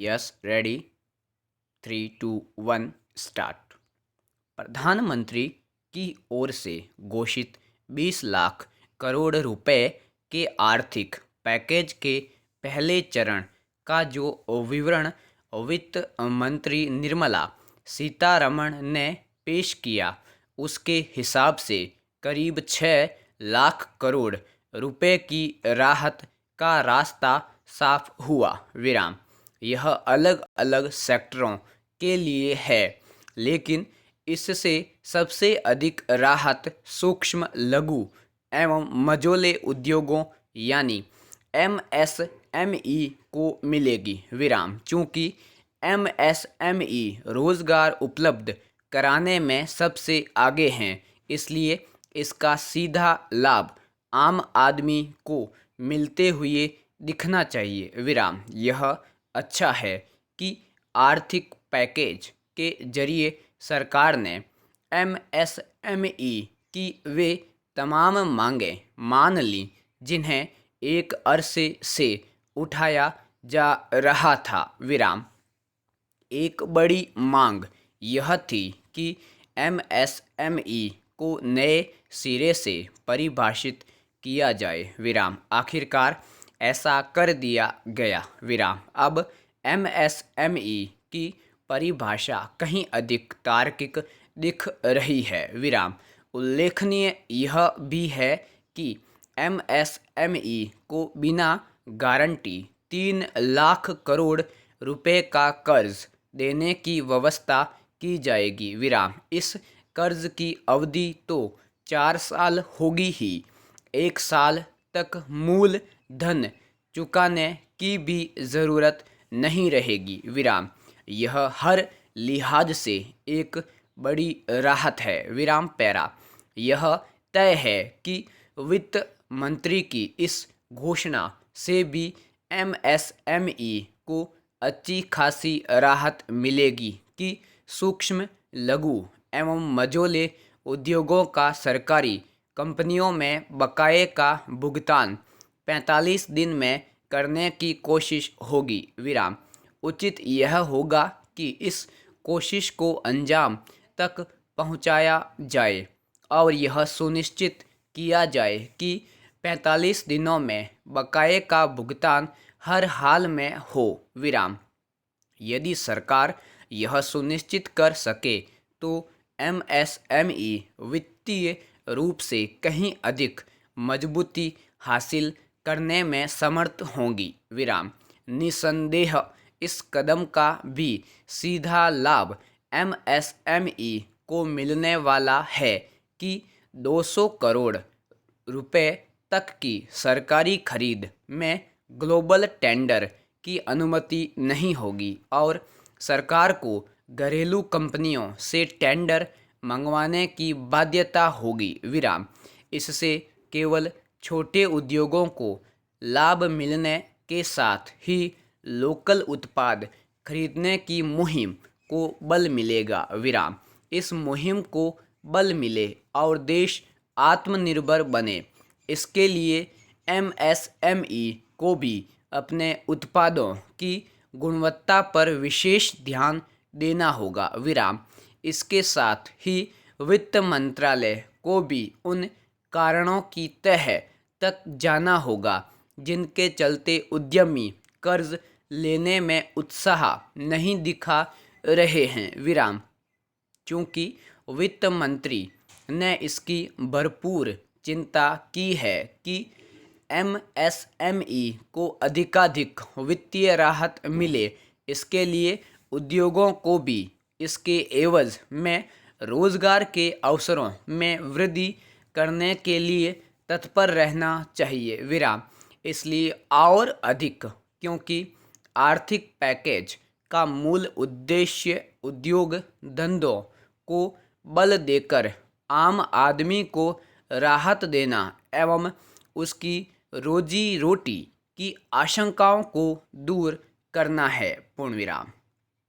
Yes ready. 3, 2, 1 start. प्रधानमंत्री की ओर से घोषित 20 लाख करोड़ रुपए के आर्थिक पैकेज के पहले चरण का जो विवरण वित्त मंत्री निर्मला सीतारमण ने पेश किया, उसके हिसाब से करीब 6 लाख करोड़ रुपए की राहत का रास्ता साफ हुआ। विराम। यह अलग अलग सेक्टरों के लिए है, लेकिन इससे सबसे अधिक राहत सूक्ष्म लघु एवं मझोले उद्योगों यानी एमएसएमई को मिलेगी। विराम। चूंकि एमएसएमई रोजगार उपलब्ध कराने में सबसे आगे हैं, इसलिए इसका सीधा लाभ आम आदमी को मिलते हुए दिखना चाहिए। विराम। यह अच्छा है कि आर्थिक पैकेज के जरिए सरकार ने एमएसएमई की वे तमाम मांगें मान ली जिन्हें एक अरसे से उठाया जा रहा था। विराम। एक बड़ी मांग यह थी कि एमएसएमई को नए सिरे से परिभाषित किया जाए। विराम। आखिरकार ऐसा कर दिया गया। विराम। अब एमएसएमई की परिभाषा कहीं अधिक तार्किक दिख रही है। विराम। उल्लेखनीय यह भी है कि एमएसएमई को बिना गारंटी 3 लाख करोड़ रुपए का कर्ज देने की व्यवस्था की जाएगी। विराम। इस कर्ज की अवधि तो 4 साल होगी ही, 1 साल तक मूल धन चुकाने की भी ज़रूरत नहीं रहेगी। विराम। यह हर लिहाज से एक बड़ी राहत है। विराम। पैरा। यह तय है कि वित्त मंत्री की इस घोषणा से भी एमएसएमई को अच्छी खासी राहत मिलेगी कि सूक्ष्म लघु एवं मझोले उद्योगों का सरकारी कंपनियों में बकाये का भुगतान 45 दिन में करने की कोशिश होगी। विराम। उचित यह होगा कि इस कोशिश को अंजाम तक पहुंचाया जाए और यह सुनिश्चित किया जाए कि 45 दिनों में बकाये का भुगतान हर हाल में हो। विराम। यदि सरकार यह सुनिश्चित कर सके तो एमएसएमई वित्तीय रूप से कहीं अधिक मजबूती हासिल करने में समर्थ होंगी। विराम। निसंदेह इस कदम का भी सीधा लाभ एमएसएमई को मिलने वाला है कि 200 करोड़ रुपए तक की सरकारी खरीद में ग्लोबल टेंडर की अनुमति नहीं होगी और सरकार को घरेलू कंपनियों से टेंडर मंगवाने की बाध्यता होगी। विराम। इससे केवल छोटे उद्योगों को लाभ मिलने के साथ ही लोकल उत्पाद खरीदने की मुहिम को बल मिलेगा। विराम। इस मुहिम को बल मिले और देश आत्मनिर्भर बने, इसके लिए एमएसएमई को भी अपने उत्पादों की गुणवत्ता पर विशेष ध्यान देना होगा। विराम। इसके साथ ही वित्त मंत्रालय को भी उन कारणों की तह तक जाना होगा जिनके चलते उद्यमी कर्ज लेने में उत्साह नहीं दिखा रहे हैं। विराम। चूंकि वित्त मंत्री ने इसकी भरपूर चिंता की है कि एमएसएमई को अधिकाधिक वित्तीय राहत मिले, इसके लिए उद्योगों को भी इसके एवज में रोजगार के अवसरों में वृद्धि करने के लिए तत्पर रहना चाहिए। विराम। इसलिए और अधिक, क्योंकि आर्थिक पैकेज का मूल उद्देश्य उद्योग धंधों को बल देकर आम आदमी को राहत देना एवं उसकी रोजी रोटी की आशंकाओं को दूर करना है। पूर्ण विराम।